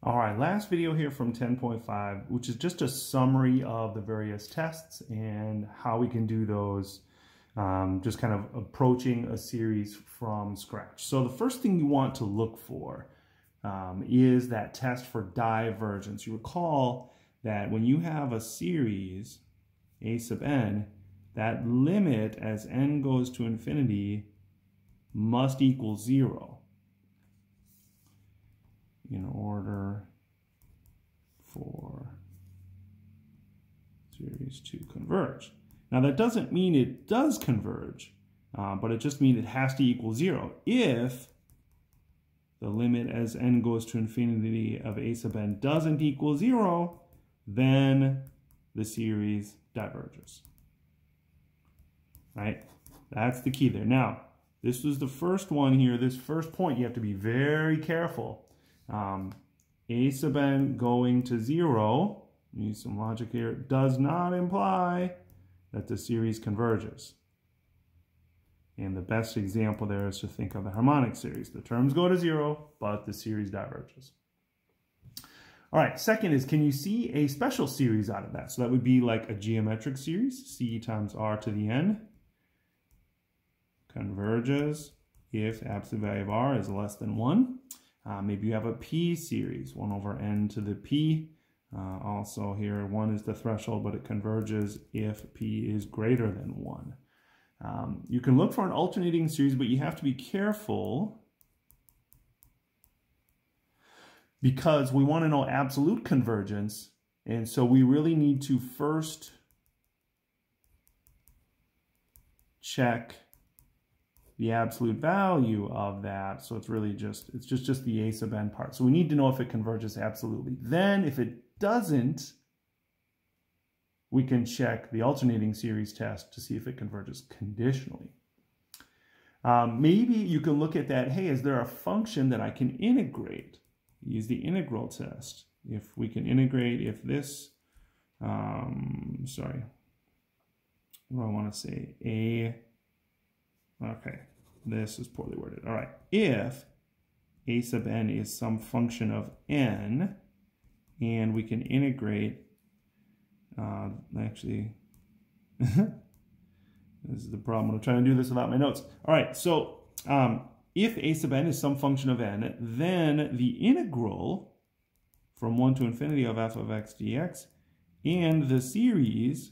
All right, last video here from 10.5, which is just a summary of the various tests and how we can do those, just kind of approaching a series from scratch. So the first thing you want to look for is that test for divergence. You recall that when you have a series, a sub n, that limit as n goes to infinity must equal 0 in order for series to converge. Now that doesn't mean it does converge, but it just means it has to equal 0. If the limit as n goes to infinity of a sub n doesn't equal 0, then the series diverges. Right? That's the key there. Now, this was the first one here. This first point, you have to be very careful. A sub n going to 0, use some logic here, does not imply that the series converges. And the best example there is to think of the harmonic series. The terms go to 0, but the series diverges. All right, second is, can you see a special series out of that? So that would be like a geometric series, c times r to the n, converges if absolute value of r is less than 1. Maybe you have a p series, 1 over n to the p. Also here, 1 is the threshold, but it converges if p is greater than 1. You can look for an alternating series, but you have to be careful because we want to know absolute convergence, and so we really need to first check the absolute value of that. So it's really just the a sub n part. So we need to know if it converges absolutely. Then if it doesn't, we can check the alternating series test to see if it converges conditionally. Maybe you can look at that, hey, is there a function that I can integrate? Use the integral test. If we can integrate, if this, sorry, what do I want to say? Okay, this is poorly worded. All right, if a sub n is some function of n, and we can integrate, actually, this is the problem. I'm trying to do this without my notes. All right, so if a sub n is some function of n, then the integral from 1 to infinity of f of x dx and the series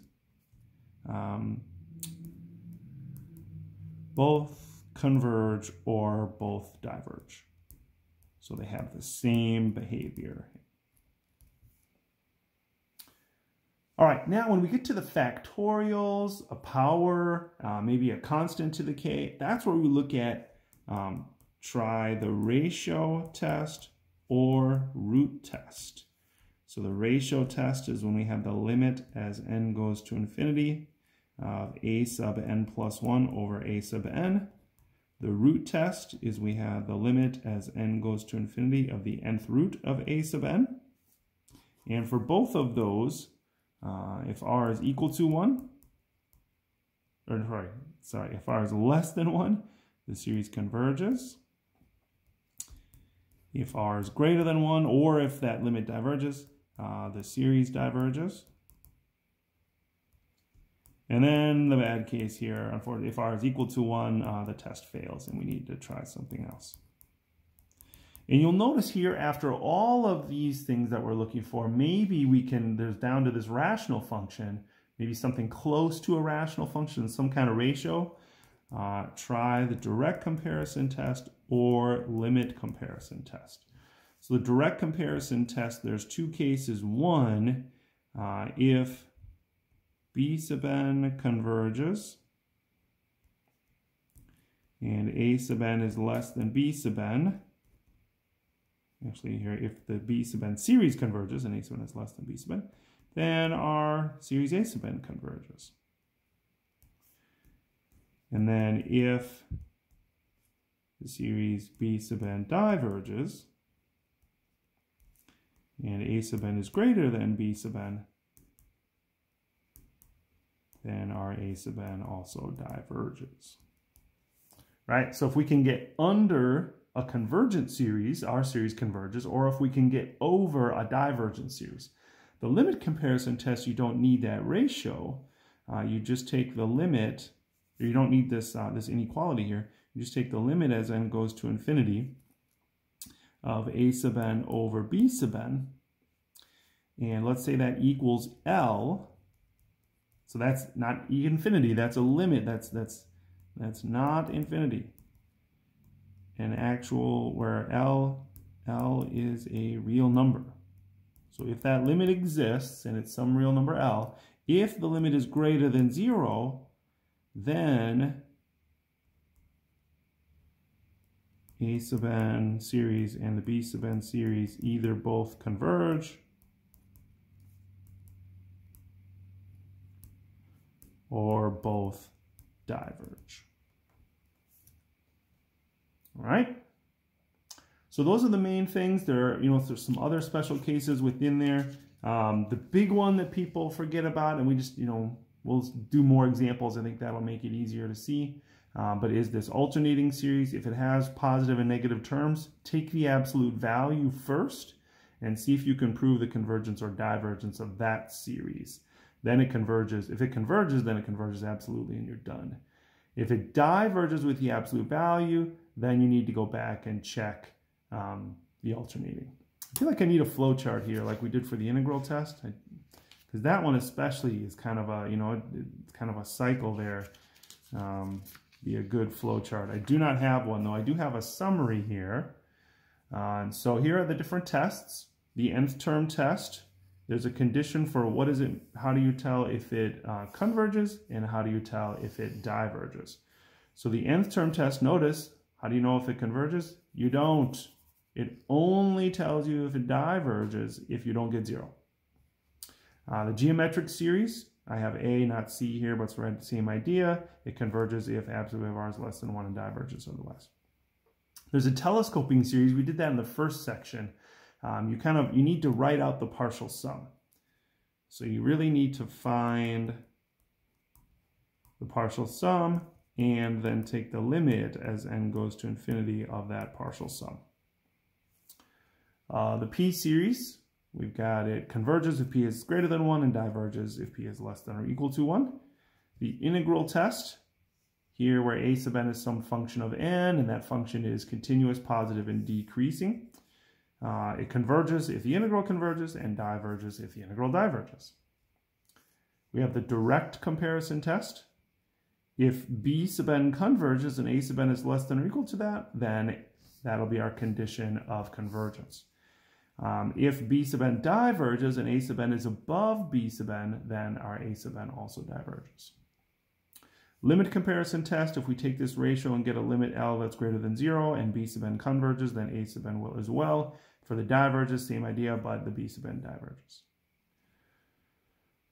both converge or both diverge. So they have the same behavior. All right, now when we get to the factorials, a power, maybe a constant to the k, that's where we look at try the ratio test or root test. So the ratio test is when we have the limit as n goes to infinity of a sub n plus 1 over a sub n. The root test is we have the limit as n goes to infinity of the nth root of a sub n. And for both of those, if r is equal to 1, or sorry, if r is less than 1, the series converges. If r is greater than 1, or if that limit diverges, the series diverges. And then the bad case here, unfortunately, if r is equal to 1, the test fails and we need to try something else. And you'll notice here, after all of these things that we're looking for, maybe we can, there's down to this rational function, maybe something close to a rational function, some kind of ratio. Try the direct comparison test or limit comparison test. So the direct comparison test, there's two cases. One, if b sub n converges and a sub n is less than b sub n, actually here, if the b sub n series converges and a sub n is less than b sub n, then our series a sub n converges. And then if the series b sub n diverges and a sub n is greater than b sub n, then our a sub n also diverges. Right? So if we can get under a convergent series, our series converges, or if we can get over a divergent series. The limit comparison test, you don't need that ratio. You just take the limit, or you don't need this, this inequality here. You just take the limit as n goes to infinity of a sub n over b sub n. And let's say that equals L. So that's not e infinity, that's a limit. That's not infinity. An actual where L is a real number. So if that limit exists and it's some real number L, if the limit is greater than 0, then a sub n series and the b sub n series either both converge or both diverge. All right. So those are the main things. There are, there's some other special cases within there. The big one that people forget about, and we just, we'll do more examples. I think that'll make it easier to see. But is this alternating series? If it has positive and negative terms, take the absolute value first and see if you can prove the convergence or divergence of that series. Then it converges. If it converges, then it converges absolutely and you're done. If it diverges with the absolute value, then you need to go back and check the alternating. I feel like I need a flow chart here like we did for the integral test, because that one especially is kind of a, it's kind of a cycle there. Be a good flow chart. I do not have one though. I do have a summary here. And so here are the different tests. The nth term test. There's a condition for what is it, how do you tell if it converges, and how do you tell if it diverges. So the nth term test, notice, how do you know if it converges? You don't. It only tells you if it diverges if you don't get 0. The geometric series, I have A, not C here, but it's right, the same idea. It converges if absolute of R is less than 1 and diverges otherwise. There's a telescoping series. We did that in the first section. You need to write out the partial sum. So you really need to find the partial sum and then take the limit as n goes to infinity of that partial sum. The P series, we've got it converges if P is greater than 1 and diverges if P is less than or equal to 1. The integral test, here where a sub n is some function of n and that function is continuous, positive, and decreasing. It converges if the integral converges and diverges if the integral diverges. We have the direct comparison test. If b sub n converges and a sub n is less than or equal to that, then that'll be our condition of convergence. If b sub n diverges and a sub n is above b sub n, then our a sub n also diverges. Limit comparison test, if we take this ratio and get a limit L that's greater than 0 and b sub n converges, then a sub n will as well. For the diverges, same idea, but the b sub n diverges.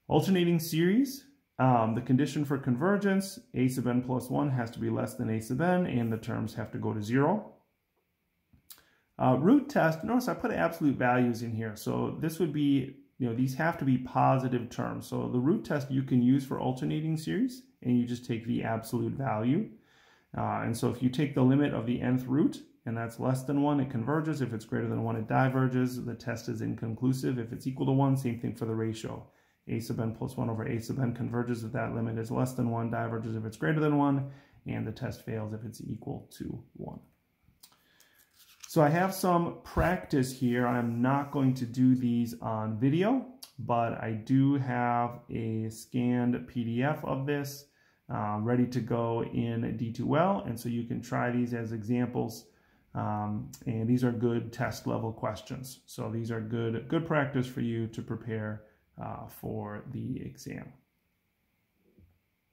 Alternating series, the condition for convergence, a sub n plus 1 has to be less than a sub n, and the terms have to go to 0. Root test, notice I put absolute values in here. So this would be, these have to be positive terms. So the root test you can use for alternating series, and you just take the absolute value. And so if you take the limit of the nth root, and that's less than 1, it converges. If it's greater than 1, it diverges. The test is inconclusive. If it's equal to 1, same thing for the ratio. A sub n plus 1 over a sub n converges if that limit is less than 1, diverges if it's greater than 1, and the test fails if it's equal to 1. So I have some practice here. I'm not going to do these on video, but I do have a scanned PDF of this ready to go in D2L, and so you can try these as examples. And these are good test level questions. So these are good practice for you to prepare for the exam.